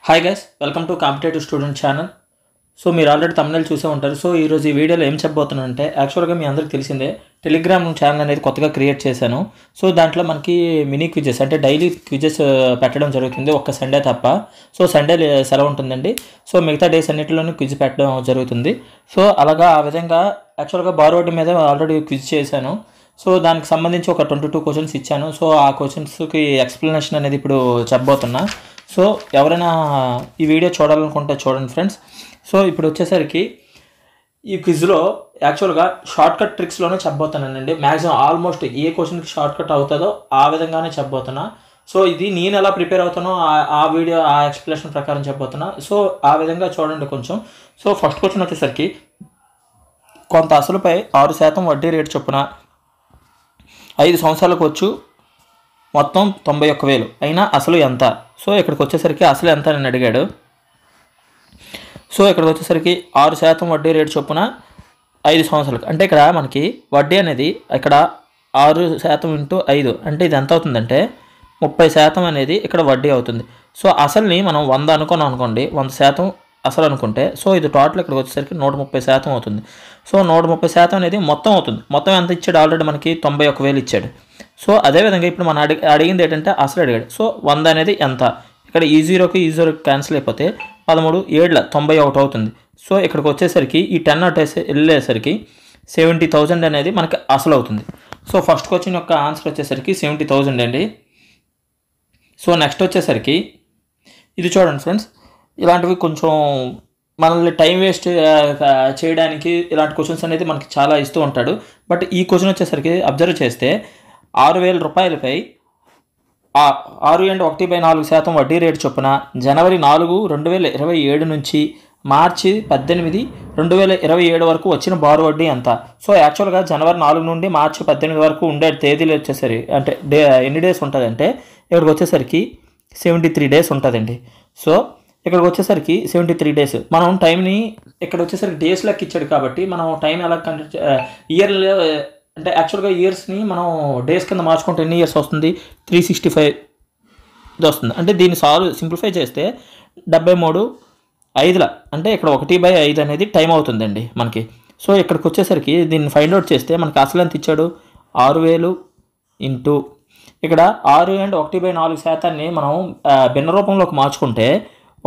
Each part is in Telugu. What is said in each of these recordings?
Hi guys, welcome to competitive student channel. So మీరు ఆల్రెడీ తమిళ చూసే ఉంటారు. సో ఈరోజు ఈ వీడియోలో ఏం చెప్పబోతున్నానంటే, యాక్చువల్గా మీ అందరికీ తెలిసిందే టెలిగ్రామ్ ఛానల్ అనేది కొత్తగా క్రియేట్ చేశాను. సో దాంట్లో మనకి మినీ క్విజెస్ అంటే డైలీ క్విజెస్ పెట్టడం జరుగుతుంది, ఒక్క సండే తప్ప. సో సండే సెలవు ఉంటుందండి. సో మిగతా డేస్ అన్నింటిలోనూ క్విజ్ పెట్టడం జరుగుతుంది. సో అలాగా ఆ విధంగా యాక్చువల్గా బార్వర్డ్ మీద ఆల్రెడీ క్విజ్ చేశాను. సో దానికి సంబంధించి ఒక 22 క్వశ్చన్స్ ఇచ్చాను. సో ఆ క్వశ్చన్స్కి ఎక్స్ప్లెనేషన్ అనేది ఇప్పుడు చెప్పబోతున్నా. సో ఎవరైనా ఈ వీడియో చూడాలనుకుంటే చూడండి ఫ్రెండ్స్. సో ఇప్పుడు వచ్చేసరికి ఈ క్విజ్లో యాక్చువల్గా షార్ట్కట్ ట్రిక్స్లోనే చెప్పబోతున్నానండి. మ్యాక్సిమం ఆల్మోస్ట్ ఏ క్వశ్చన్కి షార్ట్కట్ అవుతుందో ఆ విధంగానే చెప్పబోతున్నా. సో ఇది నేను ఎలా ప్రిపేర్ అవుతానో ఆ వీడియో ఆ ఎక్స్ప్లెనేషన్ ప్రకారం చెప్పబోతున్నా. సో ఆ విధంగా చూడండి కొంచెం. సో ఫస్ట్ క్వశ్చన్ వచ్చేసరికి, కొంత అసలుపై 6% వడ్డీ రేటు చొప్పున 5 సంవత్సరాలకు వచ్చు మొత్తం 91,000 అయినా అసలు ఎంత? సో ఇక్కడికి వచ్చేసరికి అసలు ఎంత అని అడిగాడు. సో ఇక్కడికి వచ్చేసరికి 6% వడ్డీ రేటు చొప్పున 5 సంవత్సరాలకు అంటే ఇక్కడ మనకి వడ్డీ అనేది ఇక్కడ 6% ఇంటూ 5 అంటే ఇది ఎంత అవుతుందంటే 30% అనేది ఇక్కడ వడ్డీ అవుతుంది. సో అసలుని మనం 100 అనుకోండి, 100% అసలు అనుకుంటే సో ఇది టోటల్ ఇక్కడికి వచ్చేసరికి 130% అవుతుంది. సో 130% అనేది మొత్తం అవుతుంది. మొత్తం ఎంత ఇచ్చాడు? ఆల్రెడీ మనకి 91,000 ఇచ్చాడు. సో అదేవిధంగా ఇప్పుడు మనం అడిగింది ఏంటంటే అసలు అడిగాడు. సో 100 అనేది ఎంత? ఇక్కడ ఈ జీరోకి క్యాన్సిల్ అయిపోతే 13 7 91 అవుతుంది. సో ఇక్కడికి వచ్చేసరికి ఈ 10 వెళ్ళేసరికి 70,000 అనేది మనకి అసలు అవుతుంది. సో ఫస్ట్ క్వశ్చన్ యొక్క ఆన్సర్ వచ్చేసరికి 70,000 అండి. సో నెక్స్ట్ వచ్చేసరికి ఇది చూడండి ఫ్రెండ్స్, ఇలాంటివి కొంచెం మనల్ని టైం వేస్ట్ చేయడానికి ఇలాంటి క్వశ్చన్స్ అనేది మనకి చాలా ఇస్తూ ఉంటాడు. బట్ ఈ క్వశ్చన్ వచ్చేసరికి అబ్జర్వ్ చేస్తే 6,000 రూపాయలపై 6.1/4% వడ్డీ రేటు చొప్పున జనవరి 4, 2027 నుంచి మార్చి 18, 2027 వరకు వచ్చిన బారు వడ్డీ ఎంత? సో యాక్చువల్గా జనవరి 4 నుండి మార్చి 18 వరకు ఉండే తేదీలు వచ్చేసరికి అంటే ఎన్ని డేస్ ఉంటుందంటే ఇక్కడికి వచ్చేసరికి 73 డేస్ ఉంటుందండి. సో ఇక్కడికి వచ్చేసరికి 73 డేస్. మనం టైంని ఇక్కడ వచ్చేసరికి డేస్ లెక్క ఇచ్చాడు కాబట్టి మనం టైం ఎలా ఇయర్లో అంటే యాక్చువల్గా ఇయర్స్ని మనం డేస్ కింద మార్చుకుంటే ఎన్ని ఇయర్స్ వస్తుంది? 365 ఇది వస్తుంది. అంటే దీన్ని సింప్లిఫై చేస్తే 73/5 అంటే ఇక్కడ 1/5 అనేది టైం అవుతుందండి మనకి. సో ఇక్కడికి వచ్చేసరికి దీన్ని ఫైండ్ అవుట్ చేస్తే మనకి అసలు ఎంత ఇచ్చాడు? 6,000 ఇంటూ ఇక్కడ 6.1/4% మనం భిన్న రూపంలోకి మార్చుకుంటే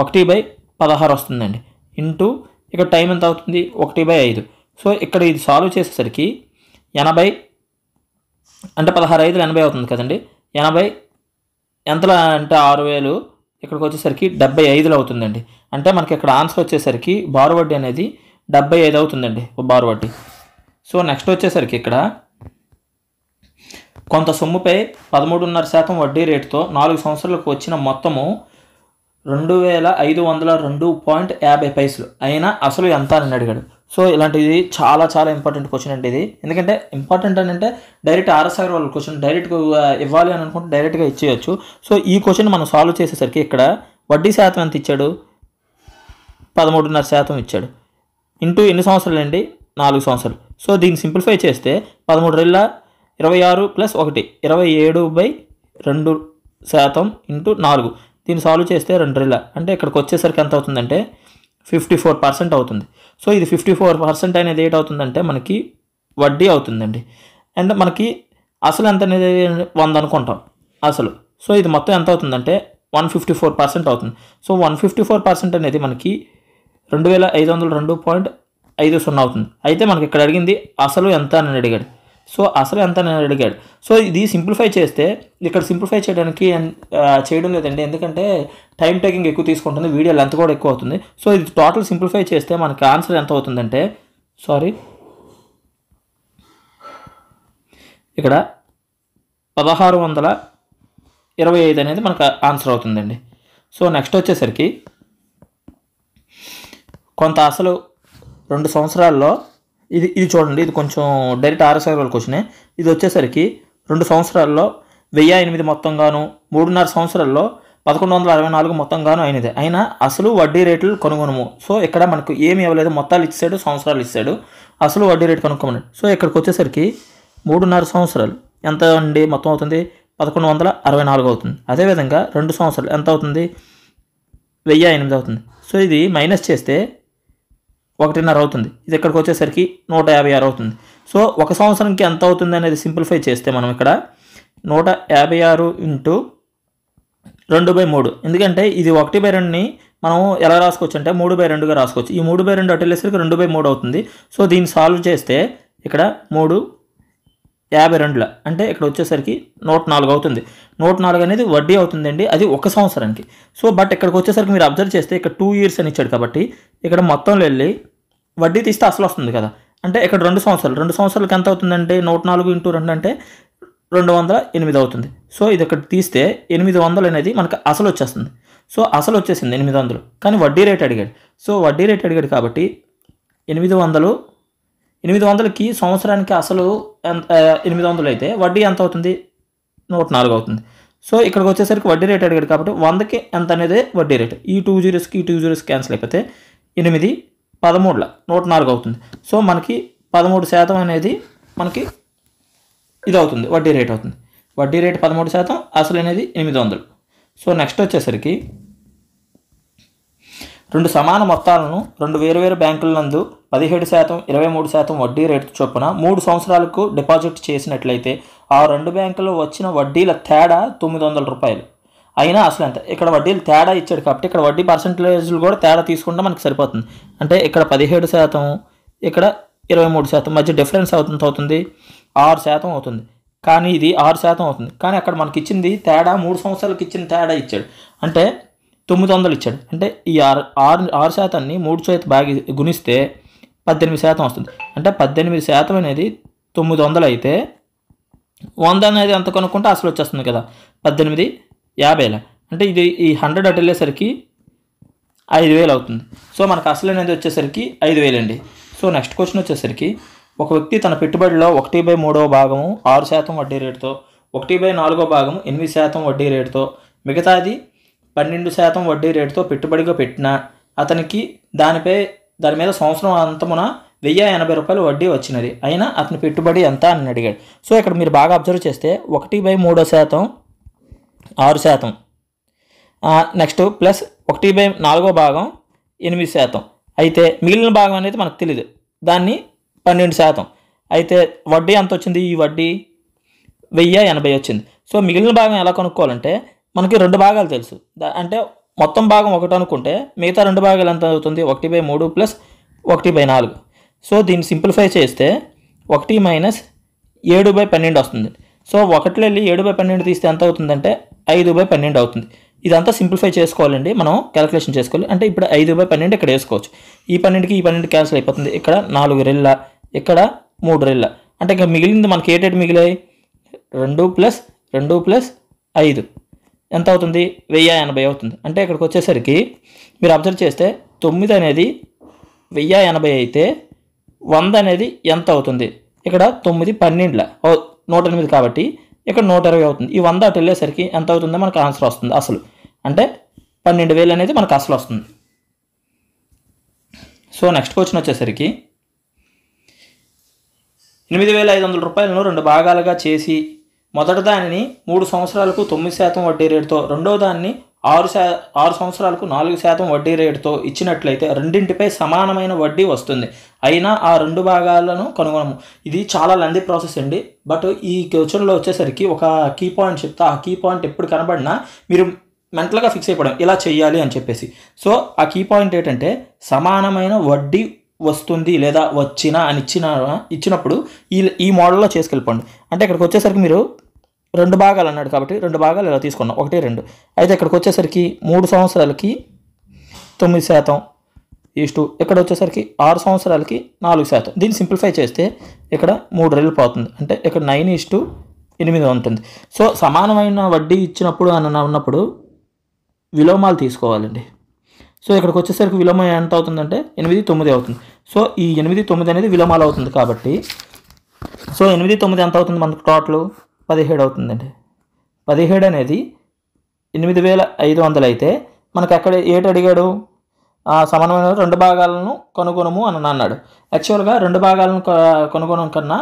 1/16 వస్తుందండి. ఇంటూ ఇక్కడ టైం ఎంత అవుతుంది? 1/5. సో ఇక్కడ ఇది సాల్వ్ చేసేసరికి 80 అంటే 16/5 80 అవుతుంది కదండి. 80 ఎంతలా అంటే 6,000 ఇక్కడికి వచ్చేసరికి 75 అవుతుందండి. అంటే మనకి ఇక్కడ ఆన్సర్ వచ్చేసరికి బారు వడ్డీ అనేది 75 అవుతుందండి బారు వడ్డీ. సో నెక్స్ట్ వచ్చేసరికి ఇక్కడ కొంత సొమ్ముపై 13.5% వడ్డీ రేటుతో 4 సంవత్సరాలకు వచ్చిన మొత్తము 2,502.50 అయినా అసలు ఎంత అని అడిగాడు. సో ఇలాంటిది చాలా చాలా ఇంపార్టెంట్ క్వశ్చన్ అండి ఇది. ఎందుకంటే ఇంపార్టెంట్ అని అంటే డైరెక్ట్ ఆర్ఎస్ఆర్ వాళ్ళ క్వశ్చన్ డైరెక్ట్గా ఇవ్వాలి అని అనుకుంటే డైరెక్ట్గా ఇచ్చేయచ్చు. సో ఈ క్వశ్చన్ మనం సాల్వ్ చేసేసరికి ఇక్కడ వడ్డీ శాతం ఎంత ఇచ్చాడు? 13.5% ఇచ్చాడు. ఇంటూ ఎన్ని సంవత్సరాలు అండి? 4 సంవత్సరాలు. సో దీన్ని సింప్లిఫై చేస్తే 13 26 + 1 27/2% ఇంటూ 4. దీన్ని సాల్వ్ చేస్తే 2 అంటే ఇక్కడికి వచ్చేసరికి ఎంత అవుతుందంటే 54% అవుతుంది. సో ఇది 54% అనేది ఏంటవుతుందంటే మనకి వడ్డీ అవుతుందండి. అండ్ మనకి అసలు ఎంత అనేది 100 అనుకుంటాం అసలు. సో ఇది మొత్తం ఎంత అవుతుందంటే 154% అవుతుంది. సో 154% అనేది మనకి 2,502.50 అవుతుంది. అయితే మనకి ఇక్కడ అడిగింది అసలు ఎంత అని అడిగాడు. సో అసలు ఎంత అని అడిగాడు. సో ఇది సింప్లిఫై చేస్తే ఇక్కడ సింప్లిఫై చేయడం లేదండి, ఎందుకంటే టైం టేకింగ్ ఎక్కువ తీసుకుంటుంది, వీడియో లెంత్ కూడా ఎక్కువ అవుతుంది. సో ఇది టోటల్ సింప్లిఫై చేస్తే మనకి ఆన్సర్ ఎంత అవుతుందంటే ఇక్కడ 1,625 అనేది మనకు ఆన్సర్ అవుతుందండి. సో నెక్స్ట్ వచ్చేసరికి కొంత అసలు 2 సంవత్సరాల్లో ఇది చూడండి, ఇది కొంచెం డైరెక్ట్ ఆర్ఎస్ఆర్ వాళ్ళ క్వశ్చనే. ఇది వచ్చేసరికి 2 సంవత్సరాల్లో 1008 మొత్తంగాను, 3.5 సంవత్సరాల్లో 1164 మొత్తంగాను అయినది. అయినా అసలు వడ్డీ రేట్లు కనుగొనము. సో ఇక్కడ మనకు ఏమి ఇవ్వలేదు, మొత్తాలు ఇచ్చాడు, సంవత్సరాలు ఇచ్చాడు, అసలు వడ్డీ రేటు కనుక్కోమన్నాడు. సో ఇక్కడికి వచ్చేసరికి 3.5 సంవత్సరాలు ఎంత అండి మొత్తం అవుతుంది? 1164 అవుతుంది. అదేవిధంగా 2 సంవత్సరాలు ఎంత అవుతుంది? 1008 అవుతుంది. సో ఇది మైనస్ చేస్తే 1.5 అవుతుంది. ఇది ఇక్కడికి వచ్చేసరికి 156 అవుతుంది. సో ఒక సంవత్సరంకి ఎంత అవుతుంది అనేది సింప్లిఫై చేస్తే మనం ఇక్కడ 156 ఇంటూ 2/3. ఎందుకంటే ఇది 1/2ని మనం ఎలా రాసుకోవచ్చు అంటే 3/2గా రాసుకోవచ్చు. ఈ 3/2 అటు వెళ్ళేసరికి 2/3 అవుతుంది. సో దీన్ని సాల్వ్ చేస్తే ఇక్కడ 3/52 అంటే ఇక్కడ వచ్చేసరికి 104 అవుతుంది. 104 అనేది వడ్డీ అవుతుందండి, అది ఒక సంవత్సరానికి. సో బట్ ఇక్కడికి వచ్చేసరికి మీరు అబ్జర్వ్ చేస్తే ఇక్కడ 2 years అని ఇచ్చాడు కాబట్టి ఇక్కడ మొత్తంలో వెళ్ళి వడ్డీ తీస్తే అసలు వస్తుంది కదా. అంటే ఇక్కడ 2 సంవత్సరాలకి ఎంత అవుతుందంటే 104 ఇంటూ 2 అంటే 208 అవుతుంది. సో ఇది ఇక్కడ తీస్తే 800 అనేది మనకు అసలు వచ్చేస్తుంది. సో అసలు వచ్చేసింది 800, కానీ వడ్డీ రేట్ అడిగాడు. సో వడ్డీ రేట్ అడిగాడు కాబట్టి 800కి సంవత్సరానికి అసలు 800 అయితే వడ్డీ ఎంత అవుతుంది? 104 అవుతుంది. సో ఇక్కడికి వచ్చేసరికి వడ్డీ రేట్ అడిగాడు కాబట్టి 100కి ఎంత అనేది వడ్డీ రేట్. ఈ 2 zeros క్యాన్సిల్ అయిపోతే 8 13 104 అవుతుంది. సో మనకి 13% అనేది మనకి ఇది అవుతుంది, వడ్డీ రేట్ అవుతుంది. వడ్డీ రేట్ 13%, అసలు అనేది 800. సో నెక్స్ట్ వచ్చేసరికి 2 సమాన మొత్తాలను 2 వేరువేరు బ్యాంకుల నందు 17%, 23% వడ్డీ రేటు చొప్పున 3 సంవత్సరాలకు డిపాజిట్ చేసినట్లయితే ఆ 2 బ్యాంకుల్లో వచ్చిన వడ్డీల తేడా 900 రూపాయలు. అయినా అసలు ఎంత? ఇక్కడ వడ్డీలు తేడా ఇచ్చాడు కాబట్టి ఇక్కడ వడ్డీ పర్సంటేజ్లు కూడా తేడా తీసుకుంటే మనకు సరిపోతుంది. అంటే ఇక్కడ 17%, ఇక్కడ 23% మధ్య డిఫరెన్స్ అవుతుంది 6% అవుతుంది. కానీ ఇది 6% అవుతుంది. కానీ అక్కడ మనకి ఇచ్చింది తేడా 3 సంవత్సరాలకు ఇచ్చిన తేడా ఇచ్చాడు, అంటే 900 ఇచ్చాడు. అంటే ఈ 6%ని 3 చేత బాగా గుణిస్తే 18% వస్తుంది. అంటే 18% అనేది 900 అయితే 100 అనేది ఎంత కనుక్కుంటే అసలు వచ్చేస్తుంది కదా, 1850. అంటే ఇది ఈ 100 అటు వెళ్ళేసరికి 5000 అవుతుంది. సో మనకు అసలు అనేది వచ్చేసరికి 5000 అండి. సో నెక్స్ట్ క్వశ్చన్ వచ్చేసరికి ఒక వ్యక్తి తన పెట్టుబడిలో 1/3 భాగము 6% వడ్డీ రేటుతో, 1/4 భాగం 8% వడ్డీ రేటుతో, మిగతాది 12% వడ్డీ రేటుతో పెట్టుబడిగా పెట్టినా అతనికి దాని మీద సంవత్సరం అంతమున 1080 రూపాయలు వడ్డీ వచ్చినది. అయినా అతని పెట్టుబడి ఎంత అని అడిగాడు. సో ఇక్కడ మీరు బాగా అబ్జర్వ్ చేస్తే 1/3% 6%, నెక్స్ట్ ప్లస్ 1/4 భాగం 8%. అయితే మిగిలిన భాగం అనేది మనకు తెలియదు, దాన్ని 12%. అయితే వడ్డీ ఎంత వచ్చింది? ఈ వడ్డీ 1080 వచ్చింది. సో మిగిలిన భాగం ఎలా కనుక్కోవాలంటే మనకి 2 భాగాలు తెలుసు. అంటే మొత్తం భాగం 1 అనుకుంటే మిగతా 2 భాగాలు ఎంత అవుతుంది? 1/3 ప్లస్ 1/4. సో దీన్ని సింప్లిఫై చేస్తే 1 మైనస్ 7/12 వస్తుంది. సో 1 వెళ్ళి 7/12 తీస్తే ఎంత అవుతుందంటే 5/12 అవుతుంది. ఇదంతా సింప్లిఫై చేసుకోవాలండి, మనం క్యాలిక్యులేషన్ చేసుకోవాలి. అంటే ఇప్పుడు 5/12 ఇక్కడ వేసుకోవచ్చు. ఈ 12కి ఈ 12 క్యాన్సిల్ అయిపోతుంది. ఇక్కడ 4 రెళ్ళ, ఇక్కడ 3 రెళ్ళ. అంటే ఇంకా మిగిలింది మనకి ఏటేటి మిగిలాయి? 2 ప్లస్ 2 ప్లస్ 5 ఎంత అవుతుంది? 1080 అవుతుంది. అంటే ఇక్కడికి వచ్చేసరికి మీరు అబ్జర్వ్ చేస్తే 9 అనేది 1080 అయితే 100 అనేది ఎంత అవుతుంది? ఇక్కడ 9 12 108 కాబట్టి ఇక్కడ 120 అవుతుంది. ఈ 100 అటు వెళ్ళేసరికి ఎంత అవుతుందో మనకు ఆన్సర్ వస్తుంది అసలు. అంటే 12,000 అనేది మనకు అసలు వస్తుంది. సో నెక్స్ట్ క్వశ్చన్ వచ్చేసరికి 8,500 రూపాయలను 2 భాగాలుగా చేసి మొదటి దానిని 3 సంవత్సరాలకు 9% వడ్డీ రేటుతో, రెండవ దాన్ని 6 సంవత్సరాలకు 4% వడ్డీ రేటుతో ఇచ్చినట్లయితే రెండింటిపై సమానమైన వడ్డీ వస్తుంది. అయినా ఆ 2 భాగాలను కనుగొనము. ఇది చాలా లెందీ ప్రాసెస్ అండి. బట్ ఈ క్వశ్చన్లో వచ్చేసరికి ఒక కీ పాయింట్ చెప్తా. ఆ కీ పాయింట్ ఎప్పుడు కనబడినా మీరు మెంటల్గా ఫిక్స్ అయిపోవడం, ఇలా చేయాలి అని చెప్పేసి. సో ఆ కీ పాయింట్ ఏంటంటే సమానమైన వడ్డీ వస్తుంది లేదా వచ్చినా అని ఇచ్చినప్పుడు ఈ మోడల్లో చేసుకెళ్ళిపోండి. అంటే ఇక్కడికి వచ్చేసరికి మీరు 2 భాగాలు అన్నాడు కాబట్టి 2 భాగాలు ఇలా తీసుకున్నాం, 1, 2. అయితే ఇక్కడికి వచ్చేసరికి 3 సంవత్సరాలకి 9%, ఇక్కడ వచ్చేసరికి 6 సంవత్సరాలకి 4%. దీన్ని సింప్లిఫై చేస్తే ఇక్కడ 3 రెళ్ళు పోతుంది. అంటే ఇక్కడ 9:8 ఉంటుంది. సో సమానమైన వడ్డీ ఇచ్చినప్పుడు అని ఉన్నప్పుడు విలోమాలు తీసుకోవాలండి. సో ఇక్కడికి వచ్చేసరికి విలోమం ఎంత అవుతుందంటే 8, 9 అవుతుంది. సో ఈ 8, 9 అనేది విలోమాలు అవుతుంది కాబట్టి సో 8, 9 ఎంత అవుతుంది మనకు? టోటల్ 17 అవుతుందండి. 17 అనేది 8,500 అయితే మనకు అక్కడ ఏటి అడిగాడు? సమానమైన 2 భాగాలను కనుగొనము అని అన్నాడు. యాక్చువల్గా 2 భాగాలను కనుగొనడం కన్నా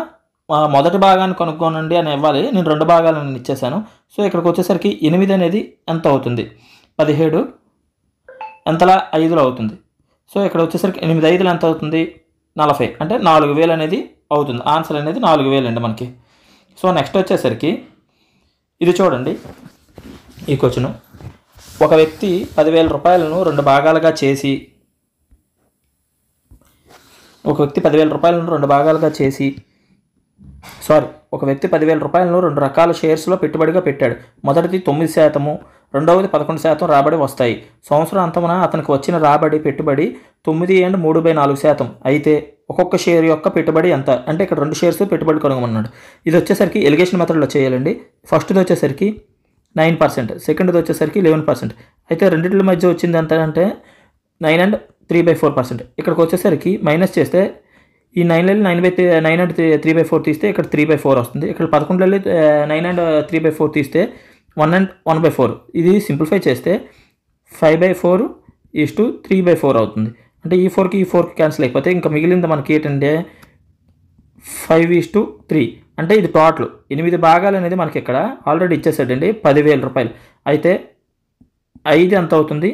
మొదటి భాగాన్ని కనుక్కోనండి అని ఇవ్వాలి. నేను 2 భాగాలను ఇచ్చేసాను. సో ఇక్కడికి వచ్చేసరికి 8 అనేది ఎంత అవుతుంది? 17 ఎంతలా 5లో అవుతుంది. సో ఇక్కడ వచ్చేసరికి 8 5 ఎంత అవుతుంది 40 అంటే 4000 అనేది అవుతుంది. ఆన్సర్ అనేది 4000 అండి మనకి. సో నెక్స్ట్ వచ్చేసరికి ఇది చూడండి ఈ క్వశ్చన్. ఒక వ్యక్తి 10,000 రూపాయలను 2 భాగాలుగా చేసి ఒక వ్యక్తి 10,000 రూపాయలను 2 రకాల షేర్స్లో పెట్టుబడిగా పెట్టాడు. మొదటిది 9%, రెండవది 11% రాబడి వస్తాయి. సంవత్సరం అంతమున అతనికి వచ్చిన రాబడి పెట్టుబడి 9 and 3/4%. అయితే ఒక్కొక్క షేర్ యొక్క పెట్టుబడి ఎంత అంటే ఇక్కడ 2 షేర్స్ పెట్టుబడి కనుగొమన్నాడు. ఇది వచ్చేసరికి ఎలిగేషన్ మెథడ్లో చేయాలండి. ఫస్ట్ది వచ్చేసరికి 9%, సెకండ్ది వచ్చేసరికి 11%. అయితే రెండింటి మధ్య వచ్చింది ఎంత అంటే 9 and 3/4%. ఇక్కడికి వచ్చేసరికి మైనస్ చేస్తే ఈ 9 9 and 3/4 తీస్తే ఇక్కడ 3/4 వస్తుంది. ఇక్కడ 11 9 and 3/4 తీస్తే 1 and 1/4. ఇది సింప్లిఫై చేస్తే 5/4:3/4 అవుతుంది. అంటే ఈ 4కి ఈ 4కి క్యాన్సిల్ అయిపోతే ఇంకా మిగిలింది మనకి ఏంటంటే 5:3. అంటే ఇది టోటల్ 8 భాగాలు అనేది మనకి ఇక్కడ ఆల్రెడీ ఇచ్చేసాడండి 10,000 రూపాయలు. అయితే 5 ఎంత అవుతుంది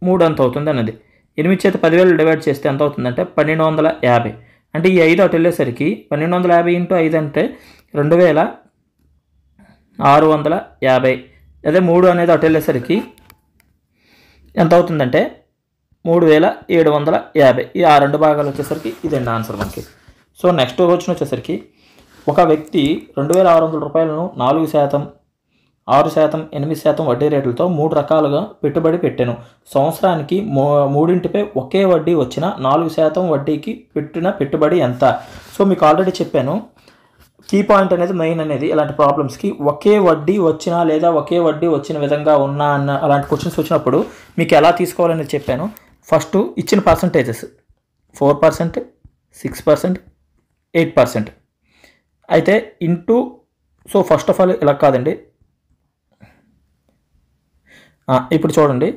3 ఎంత అవుతుంది అన్నది 8 చేత 10,000 డివైడ్ చేస్తే ఎంత అవుతుందంటే 1250. అంటే ఈ 5 అటు వెళ్ళేసరికి 1250 × 5 అంటే 2650. అదే 3 అనేది అటు వెళ్ళేసరికి ఎంత అవుతుందంటే 3750. ఈ 2 భాగాలు వచ్చేసరికి ఇదండి ఆన్సర్ మనకి. సో నెక్స్ట్ క్వశ్చన్ వచ్చేసరికి ఒక వ్యక్తి 2600 రూపాయలను 4%, 6%, 8% వడ్డీ రేట్లతో 3 రకాలుగా పెట్టుబడి పెట్టాను. సంవత్సరానికి మూడింటిపై ఒకే వడ్డీ వచ్చిన 4% వడ్డీకి పెట్టిన పెట్టుబడి ఎంత? సో మీకు ఆల్రెడీ చెప్పాను కీ పాయింట్ అనేది మెయిన్ అనేది ఇలాంటి ప్రాబ్లమ్స్కి ఒకే వడ్డీ వచ్చినా లేదా ఒకే వడ్డీ వచ్చిన విధంగా ఉన్నా అన్న అలాంటి క్వశ్చన్స్ వచ్చినప్పుడు మీకు ఎలా తీసుకోవాలని చెప్పాను. ఫస్ట్ ఇచ్చిన పర్సంటేజెస్ 4%, 6%, 8%. అయితే into so first of all ఇలా కాదండి. ఇప్పుడు చూడండి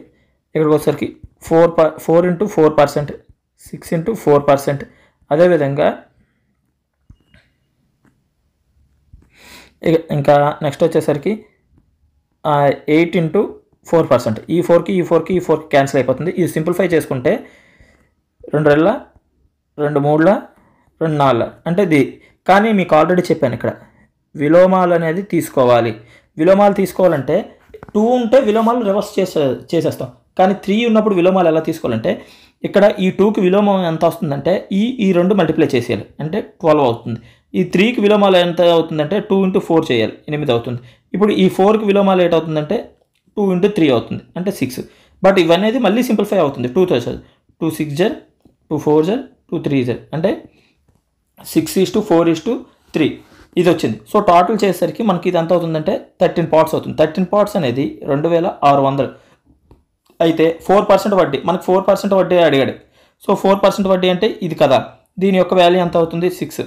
ఇక్కడికి వచ్చేసరికి 4 × 4%, 6 × 4%. అదేవిధంగా ఇంకా నెక్స్ట్ వచ్చేసరికి 8 × 4%. ఈ 4కి ఈ 4కి ఈ 4కి క్యాన్సిల్ అయిపోతుంది. ఇది సింప్లిఫై చేసుకుంటే 2 2 3 2 4 అంటే ఇది. కానీ మీకు ఆల్రెడీ చెప్పాను ఇక్కడ విలోమాలు అనేది తీసుకోవాలి. విలోమాలు తీసుకోవాలంటే 2 ఉంటే విలోమాలు రివర్స్ చేసేస్తాం. కానీ 3 ఉన్నప్పుడు విలోమాలు ఎలా తీసుకోవాలంటే ఇక్కడ ఈ 2కి విలోమం ఎంత వస్తుందంటే ఈ 2 మల్టిప్లై చేసేయాలి అంటే 12 అవుతుంది. ఈ 3కి విలోమాలు ఎంత అవుతుందంటే 2 × 4 చేయాలి 8 అవుతుంది. ఇప్పుడు ఈ 4కి విలోమాలు ఏంటవుతుందంటే 2 × 3 అవుతుంది అంటే 6. బట్ ఇవన్నీ మళ్ళీ సింప్లిఫై అవుతుంది 2తో 2 6 2 4 2 3 అంటే 6:4:3 ఇది వచ్చింది. సో టోటల్ చేసేసరికి మనకి ఇది ఎంత అవుతుందంటే 13 పార్ట్స్ అవుతుంది. 13 పార్ట్స్ అనేది 2600. అయితే 4% వడ్డీ మనకు 4% వడ్డీ అడిగాడు. సో 4% వడ్డీ అంటే ఇది కదా. దీని యొక్క వాల్యూ ఎంత అవుతుంది 6.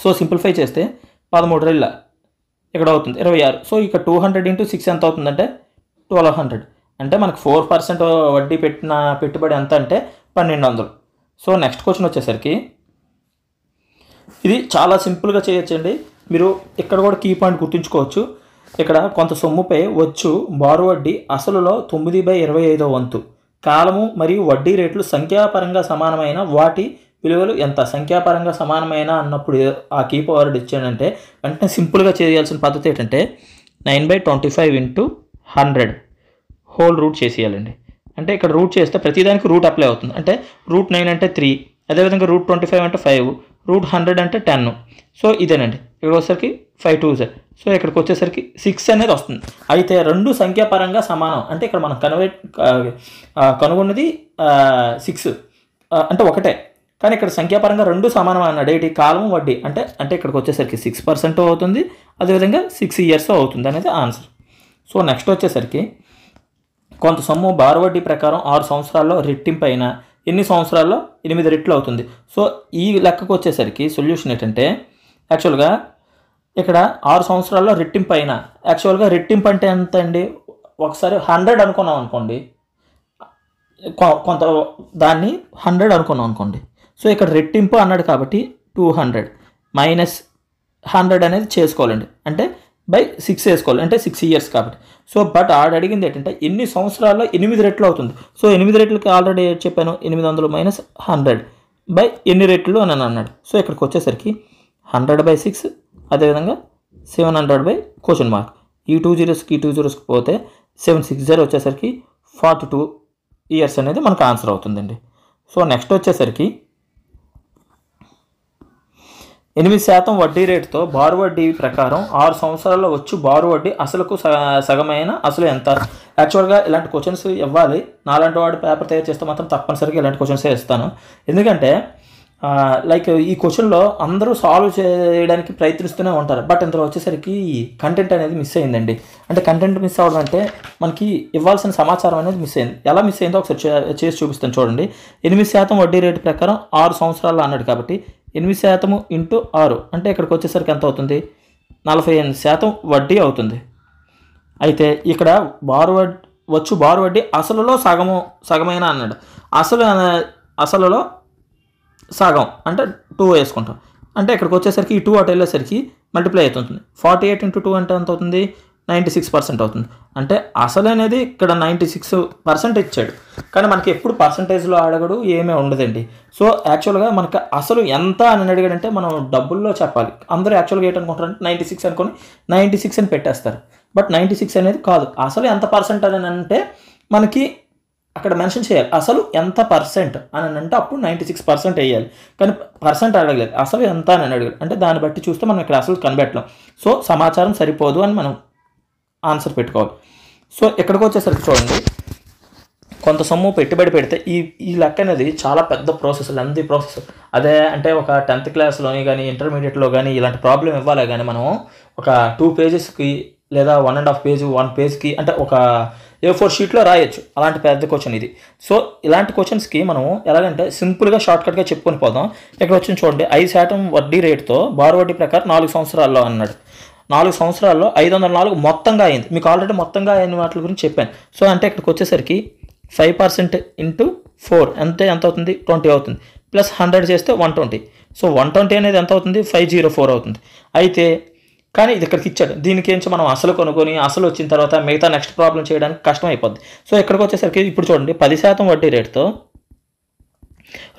సో సింప్లిఫై చేస్తే 13 2 ఇక్కడ అవుతుంది 26. సో ఇక 200 × 6 ఎంత అవుతుందంటే 1200. అంటే మనకు 4% వడ్డీ పెట్టిన పెట్టుబడి ఎంత అంటే 1200. సో నెక్స్ట్ క్వశ్చన్ వచ్చేసరికి ఇది చాలా సింపుల్గా చేయొచ్చండి. మీరు ఇక్కడ కూడా కీ పాయింట్ గుర్తుంచుకోవచ్చు. ఇక్కడ కొంత సొమ్ముపై వచ్చు బారు వడ్డీ అసలులో 9/25 వంతు. కాలము మరియు వడ్డీ రేట్లు సంఖ్యాపరంగా సమానమైన వాటి విలువలు ఎంత? సంఖ్యాపరంగా సమానమైన అన్నప్పుడు ఆ కీ వర్డ్ ఇచ్చానంటే వెంటనే సింపుల్గా చేయాల్సిన పద్ధతి ఏంటంటే 9/25 × 100 హోల్ రూట్ చేసేయాలండి. అంటే ఇక్కడ రూట్ చేస్తే ప్రతిదానికి రూట్ అప్లై అవుతుంది. అంటే √9 అంటే 3, అదేవిధంగా √25 అంటే 5, √100 అంటే 10. సో ఇదేనండి. ఇక్కడ వచ్చేసరికి 5 2s. సో ఇక్కడికి వచ్చేసరికి 6 అనేది వస్తుంది. అయితే రెండు సంఖ్యాపరంగా సమానం అంటే ఇక్కడ మనం కనుగొన్నది 6 అంటే ఒకటే. కానీ ఇక్కడ సంఖ్యాపరంగా రెండు సమానం అన్నాడు. ఏంటి కాలము వడ్డీ అంటే ఇక్కడికి వచ్చేసరికి 6% అవుతుంది, అదేవిధంగా 6 years అవుతుంది అనేది ఆన్సర్. సో నెక్స్ట్ వచ్చేసరికి కొంత సొమ్ము బారు వడ్డీ ప్రకారం 6 సంవత్సరాల్లో రెట్టింపు అయినా ఎన్ని సంవత్సరాల్లో 8 రెట్లు అవుతుంది. సో ఈ లెక్కకు వచ్చేసరికి సొల్యూషన్ ఏంటంటే యాక్చువల్గా ఇక్కడ 6 సంవత్సరాల్లో రెట్టింపు అయినా యాక్చువల్గా రెట్టింపు అంటే ఎంత అండి? ఒకసారి 100 అనుకున్నాం అనుకోండి, కొంత దాన్ని 100 అనుకున్నాం అనుకోండి. సో ఇక్కడ రెట్టింపు అన్నాడు కాబట్టి 200 - 100 అనేది చేసుకోవాలండి. అంటే బై 6 వేసుకోవాలి, అంటే 6 ఇయర్స్ కాబట్టి. సో బట్ అడిగింది ఏంటంటే ఎన్ని సంవత్సరాల్లో 8 రెట్లు అవుతుంది. సో 8 రెట్లకి ఆల్రెడీ చెప్పాను, 800 మైనస్ 100 బై ఎన్ని రెట్లు అని అన్నాడు. సో ఇక్కడికి వచ్చేసరికి 100/6, అదేవిధంగా 700 బై క్వశ్చన్ మార్క్. ఈ 2 జీరోస్కి ఈ 2 జీరోస్కి పోతే 760 వచ్చేసరికి 42 ఇయర్స్ అనేది మనకు ఆన్సర్ అవుతుందండి. సో నెక్స్ట్ వచ్చేసరికి 8% వడ్డీ రేటుతో బారు వడ్డీ ప్రకారం 6 సంవత్సరాల్లో వచ్చు బారు వడ్డీ అసలుకు సగమైన అసలు ఎంత? యాక్చువల్గా ఇలాంటి క్వశ్చన్స్ ఇవ్వాలి. నాలాంటి వాడు పేపర్ తయారు చేస్తే మాత్రం తప్పనిసరిగా ఇలాంటి క్వశ్చన్సే ఇస్తాను. ఎందుకంటే లైక్ ఈ క్వశ్చన్లో అందరూ సాల్వ్ చేయడానికి ప్రయత్నిస్తూనే ఉంటారు, బట్ ఇందులో వచ్చేసరికి కంటెంట్ అనేది మిస్ అయిందండి. అంటే కంటెంట్ మిస్ అవ్వడం అంటే మనకి ఇవ్వాల్సిన సమాచారం అనేది మిస్ అయింది. ఎలా మిస్ అయిందో ఒకసారి చేసి చూపిస్తాను చూడండి. 8% వడ్డీ రేటు ప్రకారం 6 సంవత్సరాలు అన్నాడు కాబట్టి 8% ఇంటూ 6 అంటే ఇక్కడికి వచ్చేసరికి ఎంత అవుతుంది? 48% వడ్డీ అవుతుంది. అయితే ఇక్కడ బారు వడ్డీ అసలులో సగమైన అన్నాడు. అసలులో సగం అంటే 2 వేసుకుంటాం. అంటే ఇక్కడికి వచ్చేసరికి ఈ 2 అటు వెళ్ళేసరికి మల్టిప్లై అవుతుంది. 48 ఇంటూ 2 అంటే ఎంత అవుతుంది? 96% అవుతుంది. అంటే అసలు అనేది ఇక్కడ 96% ఇచ్చాడు, కానీ మనకి ఎప్పుడు పర్సంటేజ్లో అడగడు, ఏమీ ఉండదండి. సో యాక్చువల్గా మనకి అసలు ఎంత అని అడిగాడంటే మనం డబ్బుల్లో చెప్పాలి. అందరూ యాక్చువల్గా ఏంటనుకుంటారంటే 96 అనుకొని 96 అని పెట్టేస్తారు, బట్ 96 అనేది కాదు. అసలు ఎంత పర్సెంట్ అని అంటే మనకి అక్కడ మెన్షన్ చేయాలి. అసలు ఎంత పర్సెంట్ అని అంటే అప్పుడు 96% వేయాలి, కానీ పర్సెంట్ అడగలేదు, అసలు ఎంత అని అడగలేదు. అంటే దాన్ని బట్టి చూస్తే మనం ఇక్కడ అసలు కనిపెట్టలేం. సో సమాచారం సరిపోదు అని మనం ఆన్సర్ పెట్టుకోవాలి. సో ఇక్కడికి వచ్చేసరికి చూడండి, కొంత సొమ్ము పెట్టుబడి పెడితే ఈ లెక్క అనేది చాలా పెద్ద ప్రాసెస్, లెంతీ ప్రాసెస్. అదే అంటే ఒక 10th క్లాస్లోని కానీ ఇంటర్మీడియట్లో కానీ ఇలాంటి ప్రాబ్లం ఇవ్వాలి, కానీ మనం ఒక 2 పేజెస్కి లేదా 1.5 పేజ్ 1 పేజ్కి అంటే ఒక A4 షీట్లో రాయొచ్చు. అలాంటి పెద్ద క్వశ్చన్ ఇది. సో ఇలాంటి క్వశ్చన్స్కి మనం ఎలాగంటే సింపుల్గా షార్ట్కట్గా చెప్పుకొని పోదాం. ఇక్కడ వచ్చింది చూడండి, 5% వడ్డీ రేటుతో బారు వడ్డీ ప్రకారం 4 సంవత్సరాల్లో అన్నాడు. 4 సంవత్సరాల్లో 504 మొత్తంగా అయింది. మీకు ఆల్రెడీ మొత్తంగా అయిన వాటి గురించి చెప్పాను. సో అంటే ఇక్కడికి వచ్చేసరికి 5% ఇంటూ 4 ఎంత అవుతుంది? 20 అవుతుంది. ప్లస్ 100 చేస్తే 120. సో 120 అనేది ఎంత అవుతుంది? 504 అవుతుంది. అయితే కానీ ఇది ఇక్కడికి ఇచ్చాడు, దీనికి ఏంచి మనం అసలు కొనుక్కొని అసలు వచ్చిన తర్వాత మిగతా నెక్స్ట్ ప్రాబ్లం చేయడానికి కష్టం అయిపోద్ది. సో ఇక్కడికి వచ్చేసరికి ఇప్పుడు చూడండి, 10% వడ్డీ రేటుతో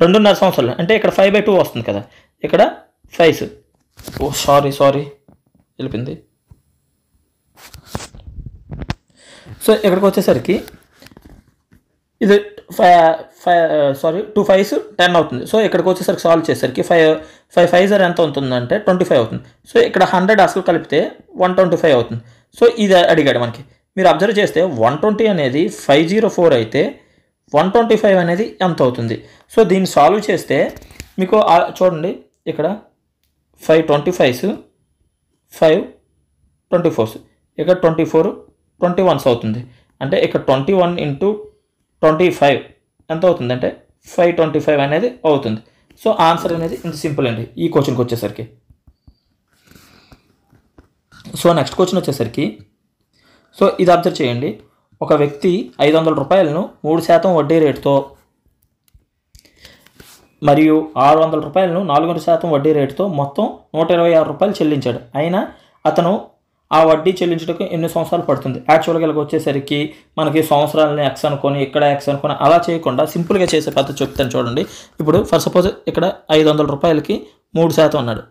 2.5 సంవత్సరాలు అంటే ఇక్కడ 5/2 వస్తుంది కదా, ఇక్కడ 5. ఓ సారీ వెళ్ళిపోయింది. సో ఇక్కడికి వచ్చేసరికి ఇది 2 5s 10 అవుతుంది. సో ఇక్కడికి వచ్చేసరికి సాల్వ్ చేసేసరికి 5 5s ఎంత అవుతుందంటే 25 అవుతుంది. సో ఇక్కడ 100 అసలు కలిపితే 125 అవుతుంది. సో ఇది అడిగాడు మనకి. మీరు అబ్జర్వ్ చేస్తే 120 అనేది 504 అయితే 125 అనేది ఎంత అవుతుంది? సో దీన్ని సాల్వ్ చేస్తే మీకు చూడండి, ఇక్కడ 5 25s 5 24s ఇక్కడ 24 21s అవుతుంది. అంటే ఇక్కడ 21 ఇంటూ 25 ఎంత అవుతుంది అంటే 525 అనేది అవుతుంది. సో ఆన్సర్ అనేది ఇంత సింపుల్ అండి ఈ క్వశ్చన్కి వచ్చేసరికి. సో నెక్స్ట్ క్వశ్చన్ వచ్చేసరికి, సో ఇది అబ్జర్వ్ చేయండి, ఒక వ్యక్తి 500 రూపాయలను 3% వడ్డీ రేటుతో మరియు 600 రూపాయలను 4% వడ్డీ రేటుతో మొత్తం 126 రూపాయలు చెల్లించాడు. అయినా అతను ఆ వడ్డీ చెల్లించడానికి ఎన్ని సంవత్సరాలు పడుతుంది? యాక్చువల్గా ఇలా వచ్చేసరికి మనకి సంవత్సరాలని ఎక్స్ అనుకొని ఇక్కడ ఎక్స్ అనుకొని అలా చేయకుండా సింపుల్గా చేసే పద్ధతి చెప్తాను చూడండి. ఇప్పుడు ఫర్ సపోజ్ ఇక్కడ 500 రూపాయలకి 3% అన్నాడు,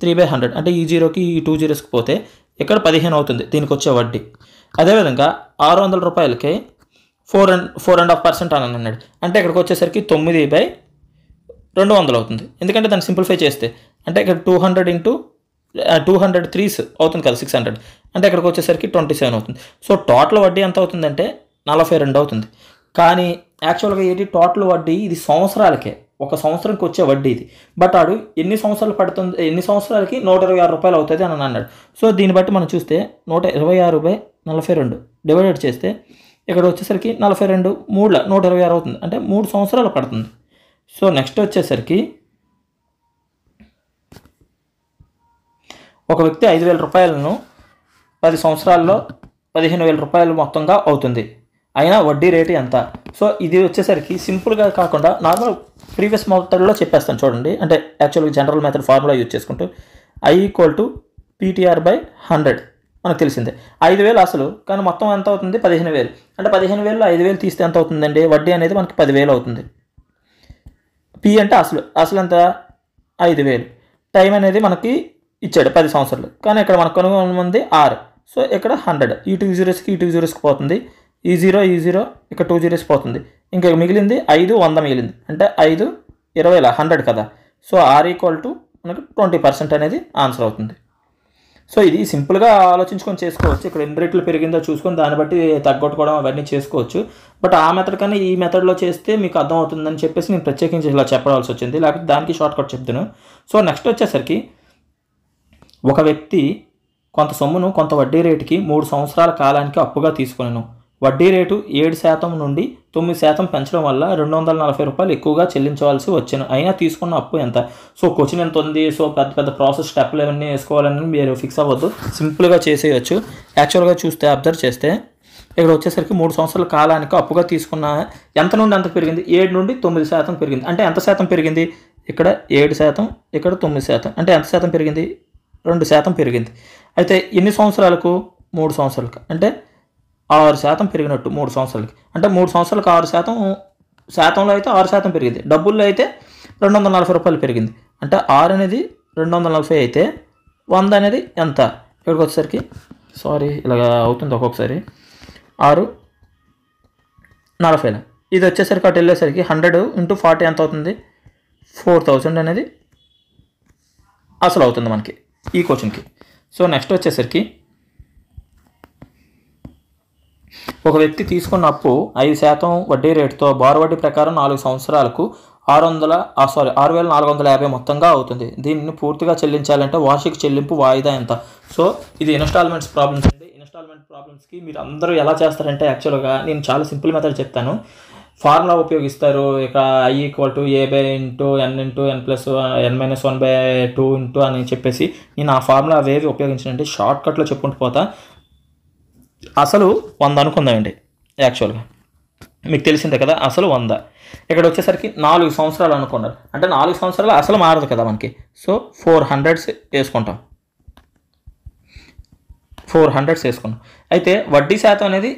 3/100 అంటే ఈ 0కి ఈ 2 జీరోస్కి పోతే ఇక్కడ 15 అవుతుంది దీనికి వచ్చే వడ్డీ. అదేవిధంగా 600 రూపాయలకి 4.5% అని అన్నాడు, అంటే ఇక్కడికి వచ్చేసరికి 9/200 అవుతుంది. ఎందుకంటే దాన్ని సింప్లిఫై చేస్తే అంటే ఇక్కడ 200 ఇంటూ 200 3s అవుతుంది కదా 600, అంటే ఇక్కడికి వచ్చేసరికి 27 అవుతుంది. సో టోటల్ వడ్డీ ఎంత అవుతుందంటే 42 అవుతుంది. కానీ యాక్చువల్గా ఏంటి టోటల్ వడ్డీ ఇది సంవత్సరాలకే, ఒక సంవత్సరానికి వచ్చే వడ్డీ ఇది. బట్ ఆడు ఎన్ని సంవత్సరాలు పడుతుంది, ఎన్ని సంవత్సరాలకి 126 రూపాయలు అవుతుంది అని అన్నాడు. సో దీన్ని బట్టి మనం చూస్తే 126/42 డివైడెడ్ చేస్తే ఇక్కడ వచ్చేసరికి 42 3 126 అవుతుంది, అంటే 3 సంవత్సరాలు పడుతుంది. సో నెక్స్ట్ వచ్చేసరికి ఒక వ్యక్తి 5,000 రూపాయలను 10 సంవత్సరాల్లో 15,000 రూపాయలు మొత్తంగా అవుతుంది, అయినా వడ్డీ రేటు ఎంత? సో ఇది వచ్చేసరికి సింపుల్గా కాకుండా నార్మల్ ప్రీవియస్ మెథడ్లో చెప్పేస్తాను చూడండి. అంటే యాక్చువల్గా జనరల్ మెథడ్ ఫార్ములా యూజ్ చేసుకుంటూ I = PTR/100 మనకు తెలిసిందే. 5,000 అసలు, కానీ మొత్తం ఎంత అవుతుంది 15,000. అంటే 15,000లో 5,000 తీస్తే ఎంత అవుతుందండి, వడ్డీ అనేది మనకి 10,000 అవుతుంది. పి అంటే అసలు ఎంత 5,000. టైం అనేది మనకి ఇచ్చాడు 10 సంవత్సరాలు, కానీ ఇక్కడ మనకు కనుగొన్నది 6. సో ఇక్కడ 100 ఈ 2 జీరోస్కి ఈ 2 జీరోస్కి పోతుంది, ఈ 0 ఇక్కడ 2 జీరోస్ పోతుంది, ఇంకా మిగిలింది 5 100 మిగిలింది. అంటే 5 20 100 కదా. సో ఆర్ ఈక్వల్ టు మనకు 20% అనేది ఆన్సర్ అవుతుంది. సో ఇది సింపుల్గా ఆలోచించుకొని చేసుకోవచ్చు. ఇక్కడ ఎన్ని రేట్లు పెరిగిందో చూసుకొని దాన్ని బట్టి తగ్గొట్టుకోవడం అవన్నీ చేసుకోవచ్చు. బట్ ఆ మెథడ్ కన్నా ఈ మెథడ్లో చేస్తే మీకు అర్థం అవుతుందని చెప్పేసి నేను ప్రత్యేకించి ఇలా చెప్పాల్సి వచ్చింది, లేకపోతే దానికి షార్ట్ కట్ చెప్తాను. సో నెక్స్ట్ వచ్చేసరికి ఒక వ్యక్తి కొంత సొమ్మును కొంత వడ్డీ రేటుకి 3 సంవత్సరాల కాలానికి అప్పుగా తీసుకున్నాను. వడ్డీ రేటు 7% నుండి 9% పెంచడం వల్ల 240 రూపాయలు ఎక్కువగా చెల్లించవలసి వచ్చాను. అయినా తీసుకున్న అప్పు ఎంత? సో క్వశ్చన్ ఎంత ఉంది, సో పెద్ద ప్రాసెస్ స్టెప్లు ఏమన్నీ వేసుకోవాలని మీరు ఫిక్స్ అవ్వద్దు, సింపుల్గా చేసేయచ్చు. యాక్చువల్గా చూస్తే అబ్జర్వ్ చేస్తే ఇక్కడ వచ్చేసరికి 3 సంవత్సరాల కాలానికి అప్పుగా తీసుకున్న ఎంత నుండి ఎంత పెరిగింది, 7 నుండి 9% పెరిగింది. అంటే ఎంత శాతం పెరిగింది, ఇక్కడ 7%, ఇక్కడ 9%, అంటే ఎంత శాతం పెరిగింది, 2% పెరిగింది. అయితే ఎన్ని సంవత్సరాలకు, 3 సంవత్సరాలకు, అంటే 6% పెరిగినట్టు 3 సంవత్సరాలకి. అంటే 3 సంవత్సరాలకు 6%, శాతంలో అయితే 6% పెరిగింది, డబ్బుల్లో అయితే 240 రూపాయలు పెరిగింది. అంటే 6 అనేది 240 అయితే 100 అనేది ఎంత, ఇక్కడికి వచ్చేసరికి సారీ ఇలాగ అవుతుంది ఒక్కొక్కసారి, 6 40. ఇది వచ్చేసరికి అటు వెళ్ళేసరికి 100 × 40 ఎంత అవుతుంది, 4000 అనేది అసలు అవుతుంది మనకి ఈ క్వశ్చన్కి. సో నెక్స్ట్ వచ్చేసరికి ఒక వ్యక్తి తీసుకున్న అప్పు 5% వడ్డీ రేటుతో బారు వడ్డీ ప్రకారం 4 సంవత్సరాలకు 6,450 మొత్తంగా అవుతుంది. దీన్ని పూర్తిగా చెల్లించాలంటే వార్షిక చెల్లింపు వాయిదా ఎంత? సో ఇది ఇన్స్టాల్మెంట్స్ ప్రాబ్లమ్స్ అండి. ఇన్స్టాల్మెంట్ ప్రాబ్లమ్స్కి మీరు అందరూ ఎలా చేస్తారంటే యాక్చువల్గా నేను చాలా సింపుల్ మెథడ్ చెప్తాను. ఫార్ములా ఉపయోగిస్తారు. ఇక I = A/n+n+n-1/2 అని చెప్పేసి నేను ఆ ఫార్ములా అవేవి ఉపయోగించనండి, షార్ట్ కట్లో చెప్పుకుంటూ పోతా. అసలు 100 అనుకుందామండి. యాక్చువల్గా మీకు తెలిసిందే కదా, అసలు 100. ఇక్కడ వచ్చేసరికి 4 సంవత్సరాలు అనుకున్నారు, అంటే 4 సంవత్సరాలు అసలు మారదు కదా మనకి. సో 400 వేసుకుంటాం, 400 వేసుకున్నాం. అయితే వడ్డీ శాతం అనేది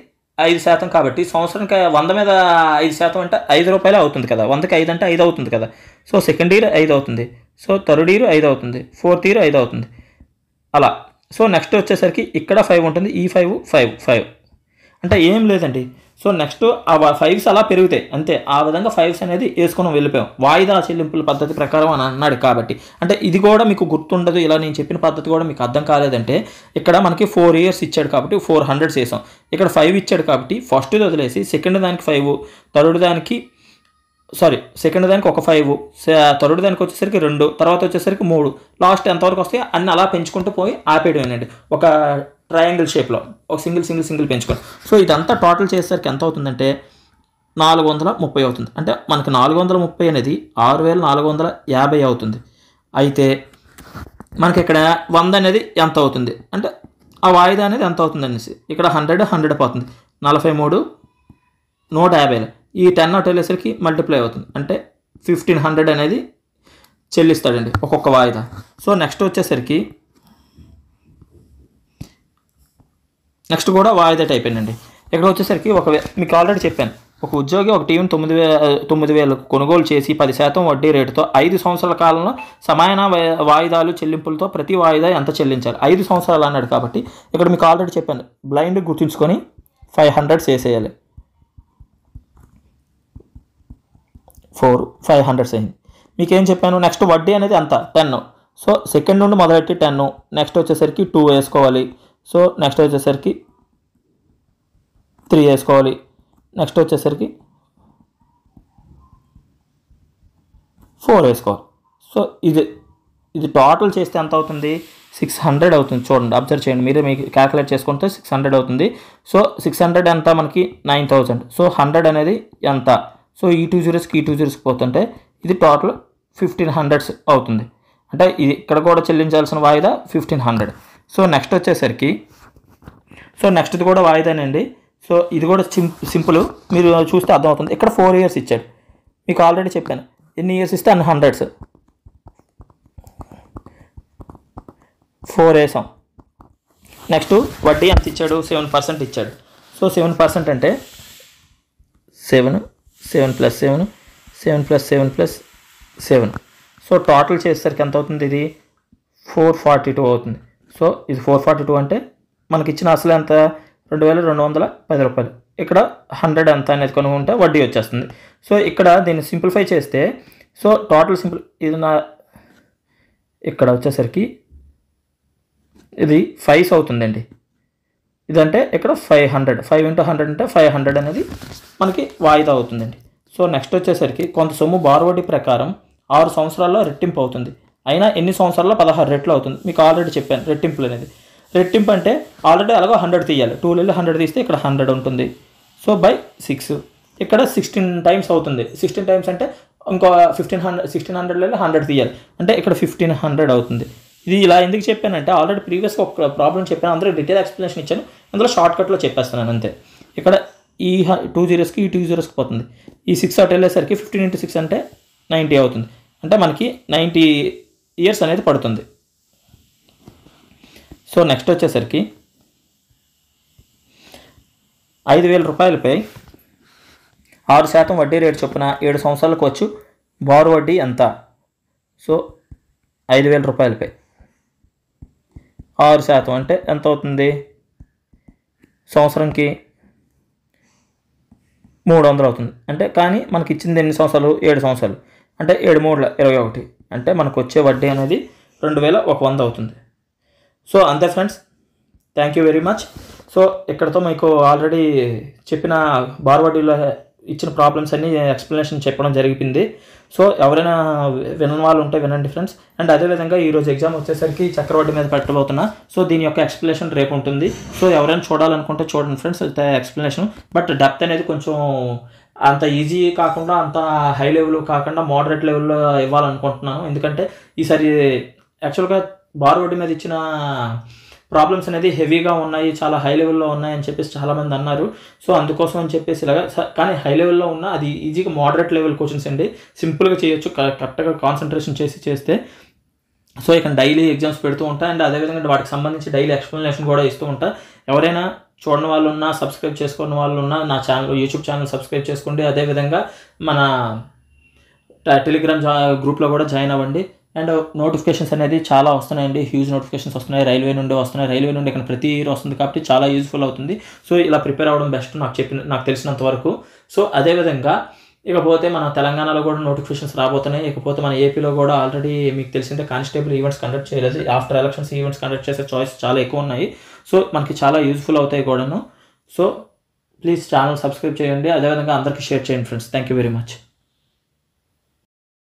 5% కాబట్టి సంవత్సరానికి 100 మీద 5% అంటే 5 రూపాయలు అవుతుంది కదా. 100కి 5 అంటే 5 అవుతుంది కదా. సో సెకండ్ ఇయర్ 5 అవుతుంది, సో థర్డ్ ఇయర్ 5 అవుతుంది, ఫోర్త్ ఇయర్ 5 అవుతుంది, అలా. సో నెక్స్ట్ వచ్చేసరికి ఇక్కడ 5 ఉంటుంది, ఈ 5 అంటే ఏం లేదండి. సో నెక్స్ట్ ఆ 5s అలా పెరుగుతాయి అంతే. ఆ విధంగా 5s అనేది వేసుకొని వెళ్ళిపోయాం. వాయిదా చెల్లింపుల పద్ధతి ప్రకారం అని అన్నాడు కాబట్టి, అంటే ఇది కూడా మీకు గుర్తుండదు, ఇలా నేను చెప్పిన పద్ధతి కూడా మీకు అర్థం కాలేదంటే ఇక్కడ మనకి 4 years ఇచ్చాడు కాబట్టి 400 వేసాం. ఇక్కడ 5 ఇచ్చాడు కాబట్టి ఫస్ట్ వదిలేసి సెకండ్ దానికి 5, సెకండ్ దానికి ఒక 5, థర్డ్ దానికి వచ్చేసరికి 2, తర్వాత వచ్చేసరికి 3, లాస్ట్ ఎంతవరకు వస్తాయి అన్నీ అలా పెంచుకుంటూ పోయి ఆపేయడమేనండి. ఒక ట్రయాంగిల్ షేప్లో ఒక సింగిల్ పెంచుకొని. సో ఇదంతా టోటల్ చేసేసరికి ఎంత అవుతుందంటే 430 అవుతుంది. అంటే మనకి 430 అనేది 6,450 అవుతుంది. అయితే మనకి ఇక్కడ 100 అనేది ఎంత అవుతుంది అంటే ఆ వాయిదా అనేది ఎంత అవుతుంది అనేసి ఇక్కడ 100 పోతుంది, 43 150. ఈ 10 అవుట్ వెళ్ళేసరికి మల్టిప్లై అవుతుంది, అంటే 1500 అనేది చెల్లిస్తాడండి ఒక్కొక్క వాయిదా. సో నెక్స్ట్ వచ్చేసరికి నెక్స్ట్ కూడా వాయిదా టైప్ అండి. ఇక్కడ వచ్చేసరికి మీకు ఆల్రెడీ చెప్పాను, ఒక ఉద్యోగి ఒక టీవీని 9,000 కొనుగోలు చేసి 10% వడ్డీ రేటుతో 5 సంవత్సరాల కాలంలో సమాన వాయిదాలు చెల్లింపులతో ప్రతి వాయిదా ఎంత చెల్లించాలి, 5 సంవత్సరాలు అన్నాడు కాబట్టి ఇక్కడ మీకు ఆల్రెడీ చెప్పాను, బ్లైండ్ గుర్తుంచుకొని 500 వేసేయాలి. 500 అయింది. మీకేం చెప్పాను, నెక్స్ట్ వడ్డీ అనేది ఎంత 10. సో సెకండ్ నుండి మొదలెట్టి 10, నెక్స్ట్ వచ్చేసరికి 2 వేసుకోవాలి. సో నెక్స్ట్ వచ్చేసరికి 3 వేసుకోవాలి, నెక్స్ట్ వచ్చేసరికి 4 వేసుకోవాలి. సో ఇది టోటల్ చేస్తే ఎంత అవుతుంది, 600 అవుతుంది. చూడండి, అబ్జర్వ్ చేయండి, మీరే మీకు క్యాలిక్యులేట్ చేసుకుంటే 600 అవుతుంది. సో 600 ఎంత మనకి 9,000. సో 100 అనేది ఎంత, సో ఈ 2 zeros ఈ 2 zeros పోతుంటే ఇది టోటల్ 1500 అవుతుంది. అంటే ఇది ఇక్కడ కూడా చెల్లించాల్సిన వాయిదా 1500. సో నెక్స్ట్ వచ్చేసరికి నెక్స్ట్ది కూడా వాయిదానండి. సో ఇది కూడా సింపుల్, మీరు చూస్తే అర్థమవుతుంది. ఇక్కడ 4 years ఇచ్చాడు, మీకు ఆల్రెడీ చెప్పాను ఎన్ని ఇయర్స్ ఇస్తే అన్ని 100s. 4 వేసాం, నెక్స్ట్ వడ్డీ ఎంత ఇచ్చాడు, 7% ఇచ్చాడు. సో 7% అంటే 7 + 7 సో టోటల్ చేసేసరికి ఎంత అవుతుంది, ఇది 442 అవుతుంది. సో ఇది 442 అంటే మనకి ఇచ్చిన అసలు ఎంత, 2210 రూపాయలు. ఇక్కడ 100 ఎంత అనేది కనుక్కుంటే వడ్డీ వచ్చేస్తుంది. సో ఇక్కడ దీన్ని సింప్లిఫై చేస్తే, సో టోటల్ ఇది ఇక్కడ వచ్చేసరికి ఇది 5 అవుతుందండి. ఇదంటే ఇక్కడ 500, 5 × 100 అంటే 500 అనేది మనకి వాయిదా అవుతుందండి. సో నెక్స్ట్ వచ్చేసరికి కొంత సొమ్ము బారువడ్డీ ప్రకారం 6 సంవత్సరాల్లో రెట్టింపు అవుతుంది. అయినా ఎన్ని సంవత్సరాల్లో 16 రెట్లు అవుతుంది. మీకు ఆల్రెడీ చెప్పాను రెట్టింపులు అనేది. రెట్టింపు అంటే ఆల్రెడీ అలాగో 100 తీయాలి, 2 100 తీస్తే ఇక్కడ 100 ఉంటుంది. సో బై 6 ఇక్కడ 16 టైమ్స్ అవుతుంది. 16 టైమ్స్ అంటే ఇంకో 1600 100 తీయాలి, అంటే ఇక్కడ 1500 అవుతుంది. ఇది ఇలా ఎందుకు చెప్పానంటే ఆల్రెడీ ప్రీవియస్గా ఒక ప్రాబ్లం చెప్పాను, అందరూ డీటెయిల్ ఎక్స్ప్లెనేషన్ ఇచ్చాను, అందులో షార్ట్కట్లో చెప్పేస్తున్నాను అంతే. ఇక్కడ ఈ 2 zeros ఈ 2 zeros పోతుంది. ఈ 6 అటు వెళ్ళేసరికి 15 × 6 అంటే 90 అవుతుంది. అంటే మనకి 90 years అనేది పడుతుంది. సో నెక్స్ట్ వచ్చేసరికి 5000 రూపాయలపై 6% వడ్డీ రేటు చొప్పున 7 సంవత్సరాలకు వచ్చు బారు వడ్డీ ఎంత. సో 5000 రూపాయలపై 6% అంటే ఎంత అవుతుంది, సంవత్సరంకి 300 అవుతుంది. అంటే కానీ మనకి ఇచ్చింది ఎన్ని సంవత్సరాలు, 7 సంవత్సరాలు, అంటే 7 × 3 = 21, అంటే మనకు వచ్చే వడ్డీ అనేది 2100 అవుతుంది. సో అంతే friends, thank you very much. So ఇక్కడతో మీకు ఆల్రెడీ చెప్పిన బారు వడ్డీలో ఇచ్చిన ప్రాబ్లమ్స్ అన్నీ ఎక్స్ప్లెనేషన్ చెప్పడం జరిగింది. సో ఎవరైనా వినని వాళ్ళు ఉంటే వినండి ఫ్రెండ్స్. అండ్ అదేవిధంగా ఈరోజు ఎగ్జామ్ వచ్చేసరికి చక్రవడ్డీ మీద పెట్టబోతున్నా. సో దీని యొక్క ఎక్స్ప్లెనేషన్ రేపు ఉంటుంది. సో ఎవరైనా చూడాలనుకుంటే చూడండి ఫ్రెండ్స్ ఎక్స్ప్లెనేషన్. బట్ డెప్త్ అనేది కొంచెం అంత ఈజీ కాకుండా అంత హై లెవెల్ కాకుండా మోడరేట్ లెవెల్లో ఇవ్వాలనుకుంటున్నాను. ఎందుకంటే ఈసారి యాక్చువల్గా బారు వడ్డీ మీద ఇచ్చిన ప్రాబ్లమ్స్ అనేది హెవీగా ఉన్నాయి, చాలా హై లెవెల్లో ఉన్నాయని చెప్పేసి చాలామంది అన్నారు. సో అందుకోసం అని చెప్పేసి ఇలాగా, కానీ హై లెవెల్లో ఉన్న అది ఈజీగా మోడరేట్ లెవెల్ క్వశ్చన్స్ అండి, సింపుల్గా చేయొచ్చు కరెక్ట్గా కాన్సన్ట్రేషన్ చేస్తే. సో ఇక్కడ డైలీ ఎగ్జామ్స్ పెడుతూ ఉంటా, అండ్ అదేవిధంగా వాటికి సంబంధించి డైలీ ఎక్స్ప్లెనేషన్ కూడా ఇస్తూ ఉంటా. ఎవరైనా చూడని వాళ్ళు ఉన్నా, సబ్స్క్రైబ్ చేసుకున్న వాళ్ళు ఉన్నా నా ఛానల్ యూట్యూబ్ ఛానల్ సబ్స్క్రైబ్ చేసుకోండి. అదేవిధంగా మన టెలిగ్రామ్ గ్రూప్లో కూడా జాయిన్ అవ్వండి. అండ్ నోటిఫికేషన్స్ అనేది చాలా వస్తున్నాయండి, హ్యూజ్ నోటిఫికేషన్స్ వస్తున్నాయి. రైల్వే నుండి వస్తున్నాయి, రైల్వే నుండి ఇక్కడ ప్రతి ఇయర్ వస్తుంది కాబట్టి చాలా యూజ్ఫుల్ అవుతుంది. సో ఇలా ప్రిపేర్ అవ్వడం బెస్ట్ నాకు తెలిసినంత వరకు. సో అదేవిధంగా ఇకపోతే మన తెలంగాణలో కూడా నోటిఫికేషన్స్ రాబోతున్నాయి. ఇకపోతే మన ఏపీలో కూడా ఆల్రెడీ మీకు తెలిసిందే కానిస్టేబుల్ ఈవెంట్స్ కండక్ట్ చేయలేదు. ఆఫ్టర్ ఎలక్షన్స్ ఈవెంట్స్ కండక్ట్ చేసే చాయిస్ చాలా ఎక్కువ ఉన్నాయి. సో మనకి చాలా యూజ్ఫుల్ అవుతాయి కూడాను. సో ప్లీజ్ ఛానల్ సబ్స్క్రైబ్ చేయండి, అదేవిధంగా అందరికీ షేర్ చేయండి friends. Thank you very much.